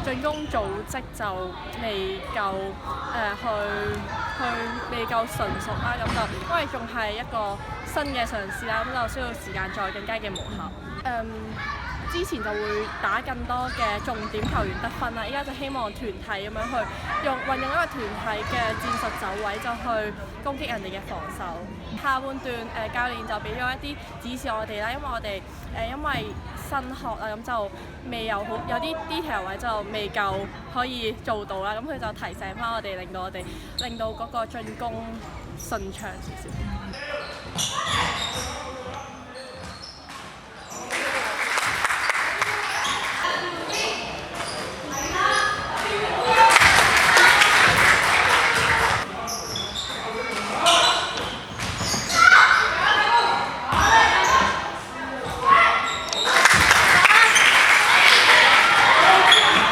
進攻組織就未夠未夠純熟啦，咁就因為仲係一個新嘅嘗試啦，咁就需要時間再更加嘅磨合。之前就會打更多嘅重點球員得分啦，依家就希望團體咁樣去運用一個團體嘅戰術走位，就去攻擊人哋嘅防守。下半段教練就俾咗一啲指示我哋啦，因為我哋因為新學啦，咁就未有啲 detail 位就未夠可以做到啦，咁佢就提醒翻我哋，令到嗰個進攻順暢少少。